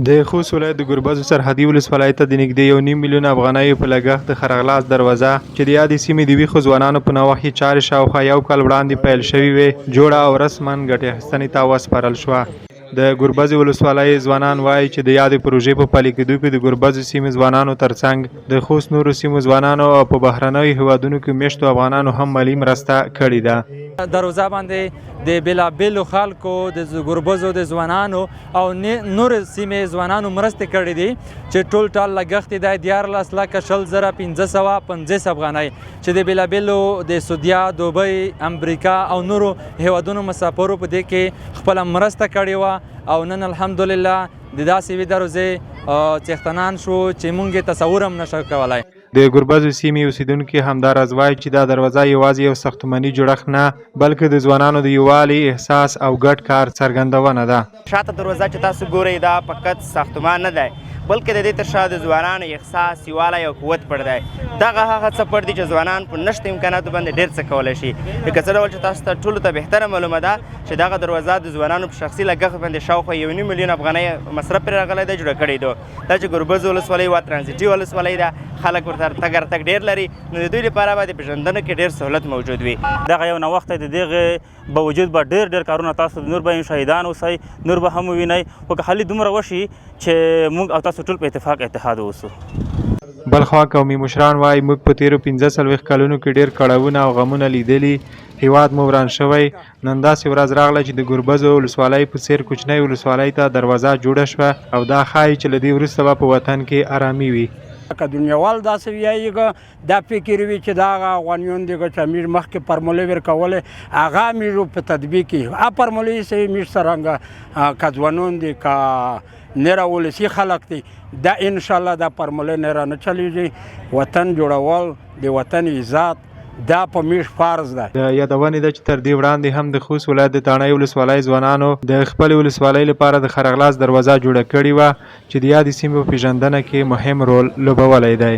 د خوست ولایت د ګربز سرحدي ولسوالۍ ته د نږدې 1.5 میلیون افغانیو په لګښت د خرغلاس دروازه چې د یادې سیمې د ویښو ځوانانو په نوښتي چارې شاوخوا یو کال وړاندې پیل شوې وې جوړه او رسماً ګټې اخیستنې ته وسپارل شوه. د ګربز ولسوالۍ ځوانان وایي چې د یادې پروژې په پلي کېدو کې د ګربز سیمې ځوانانو ترڅنګ د خوست نورو سیمو ځوانانو او په بهرنیو هیوادونو کې میشتو افغانانو هم مالي مرسته کړې ده. دروازه باندې د بېلابېلو خلکو د ګربزو د ځوانانو او نور سیمې ځوانانو مرستې کړې دي چې ټول ټال لګښت یې دی 14,1550 افغانۍ چې د بېلابېلو د سعودیا، دوبۍ، امریکا او نورو هیوادونو مسافرو په دې کې خپله مرسته کړې وه او نن الحمدلله د داسې یوې دروازې څښتنان شو چې موږ یې تصور هم نشو کولی. د ګربز سیمې اوسیدونکي همداراز وایي چې دا دروازه یوازې یو ساختماني جوړښت نه بلکې د ځوانانو د یووالي احساس او ګډ کار څرګندونه ده. شاته دروازه چې تاسو ګورئ دا فقط ساختمان نه دی بلکې د دې تر شا د ځوانانو احساس، یووالی او قوت پټ دی. دغه هغه څه پټ دي چې ځوانان په نشته امکاناتو باندې ډېر څه کولی شي. لکه څه ډول چې تاسو ته ټولو ته بهتره معلومه ده چې دغه دروازه د ځوانانو په شخصي لګښت باندې شاوخوا 1.5 میلیون افغانۍ مصرف پرې راغلی دی، جوړه کړې ده. دا چې ګربز ولسوالۍ یوه ترانزیټي ولسوالۍ ده، خلک ورته تګ راتګ ډېر لري، نو د دوی لپاره به د پېژندنه کې ډېر سهولت موجود وي. دغه یو نوښت دی، د دغې باوجود به ډېر کارونه تاسو نور به شهیدان اوسئ، نور به هم ووینئ، خو که خالي دومره وشي چې موږ او تاسو ټول په اتحاد اوسو. بلخوا قومي مشران وایي موږ په تیرو 45 کلونو کې ډېر کړاوونه او غمونه لیدلي، هیواد مو وران شوی، نن داسې ورځ راغله چې د ګربز ولسوالۍ په څېر کوچنۍ ولسوالۍ ته دروازه جوړه شوه او دا ښایي چې له دې وروسته به په وطن کې ارامي وي. که دنیاوال داسې وایي دا فکر وي چې دا هغه افغانیون دي چې امیر مخکې فرمولې ورکولې هغه امیر په تطبیق کې هغه فرمولې چې امیر څرنګه که ځوانان دي که نره ولسي خلک دي دا انشاءالله دا فرمولې نه رانه چلیږي. وطن جوړول د وطن عزت دا په میش فرض ده. د یادونې ده چې تر دې وړاندې هم د خوست ولایت د تڼۍ ولسوالۍ ځوانانو د خپلې ولسوالۍ لپاره د خرغلاس دروازه جوړه کړې وه چې د یادې سیمې په پېژندنه کې مهم رول لوبولی دی.